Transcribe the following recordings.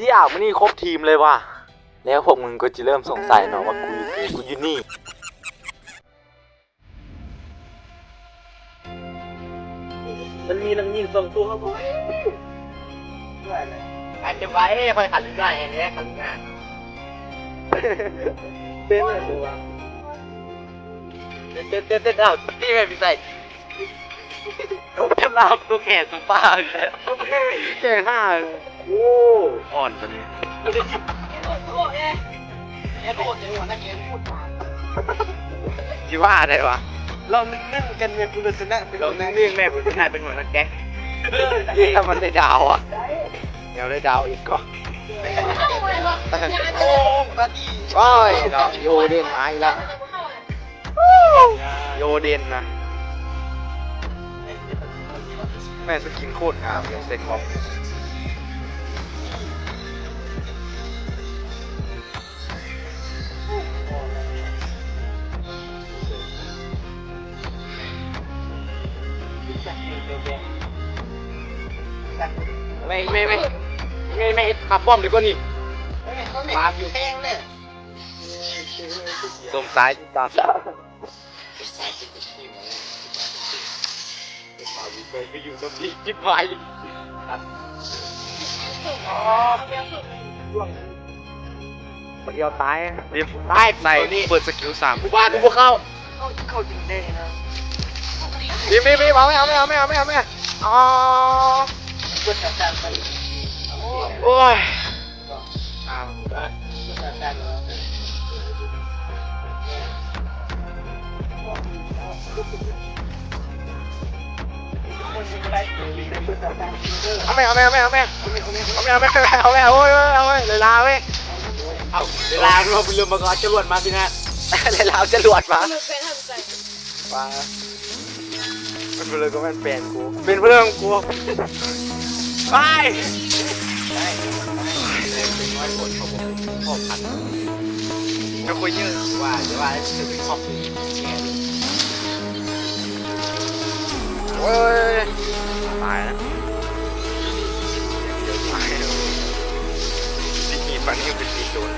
ชี่ยมันนี่ครบทีมเลยว่ะแล้วพวกมึงก็จะเริ่มสงสัยเนาะว่ากูอยู่นี่มันมีนังยิงส่งตัวบ่ด้วยเลยอาจจะไว้คอยขันได้แน่ขันงานเป็นอะไรตัวเต้นเอานี่ไงพี่ใส่กำลังตัวแขนตัวป้าเลยแก่ห้าโอ้อ่อนตัวนี้คิดว่าอะไรวะเรานึ่งกันเป็นผู้ชนะเรานึ่งแม่ผู้ชนะเป็นหัวนักแก๊งถ้ามันได้ดาวอ่ะเดี๋ยวได้ดาวอีกก็โอ้ปฏิโอ้ยเราโยเดนมาอีกแล้วโยเดนนะแม่สกินโคตรงามเลยเซ็กบ็อกไม่ขับป้อมดีกว่านี่มาอยู่แห้งเลยสมสายตาไปอยู่ตรงนี้จิ๊บไฟเดียวตายเรียบตายในเปิดสกิล3กูบ้านกูเข้าจริงได้นะบีเอาไม่อ๋อโอ้ยเอาไม่โอ้ยเลยลาเว้ยเอาเลยลาเราไปเรือมาก่อนจรวดมาสินะเลยลาจรวดมาว้าเป็นเพื่อนก็เป็นแฟนกูเป็นเพื่อนกูไปจะคุยเยอะว่าจะเป็นครอบครัวโอ้ยตายแล้วที่มีฟันนี่เป็นสีโดน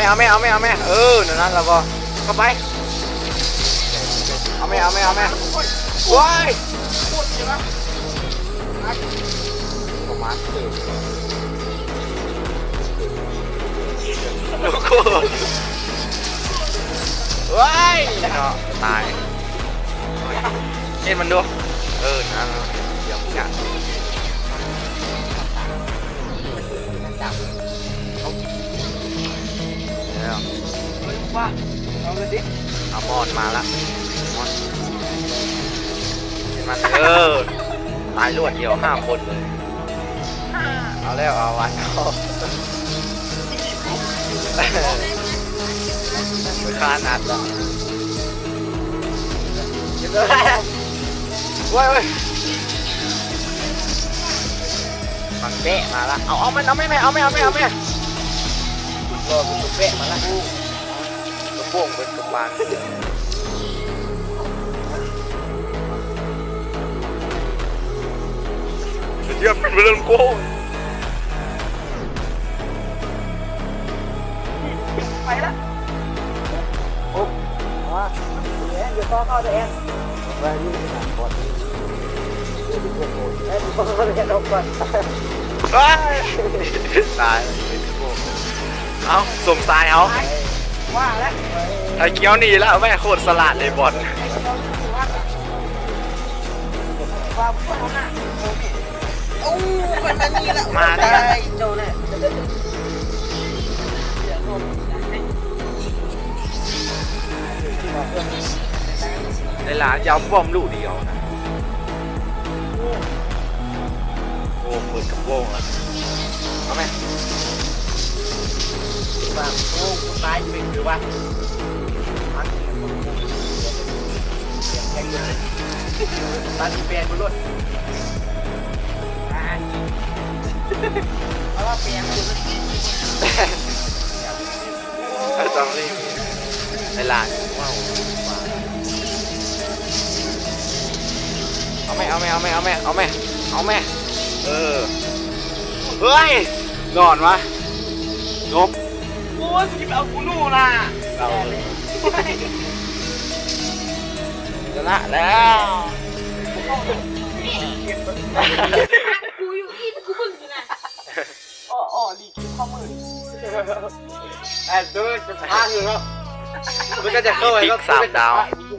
เอาไม่เอาไม่เออเดี๋ยวนั้นเราก็เข้าไปเอาไม่ว้ายประมาณลูกกูว้ายเนาะตายเห็นมันดูเออนะเดี๋ยวมึงอ่ะว่าเอาเลยดิเอามอนมาละมอนเห็นมันตายรวดเดียว5 คนเลยเอาแล้วเอาวันเอาไปฆ่านัดแล้วเห็นเลยเว้ยมันเป๊ะมาละเอาไม่รอเป็นตัวเป๊ะมาละตัวโป่งเป็นกระบาลเยี่ยมเป็นเรื่องโก้ไปละโอ้ว่าอยู่ต่อเข้าตัวเองไปยุ่งหนักก่อนไอ้พวกเขาเรียนออกก่อนตายเอาสมตายเอาว่าแล้วไอ้เกี้ยวนี่แล้วแม่โคตรสลัดเลยบอลมาได้โจเนี่ยในร้านยำป้อมลูกเดียวนะโอ้เปิดกระโปรงแล้วเอาไหมว่าโอ้ตายเป็นหรือว่า ตอนนี้เปลี่ยนกูรุ่นเพราะว่าเปลี่ยนคือมันต้องรีบในร้านว้าวเอาไหมเออเฮ้ยนอนวะนบ โอ้ยกูจะไปเอากูนู่นล่ะ เราชนะแล้ว กูอยู่อีกกูมึงอยู่นะ อ๋อลีกินข้อมือ ไอ้ตัวจะพาอยู่แล้วมันก็จะเข้าไปก็ 3 ดาว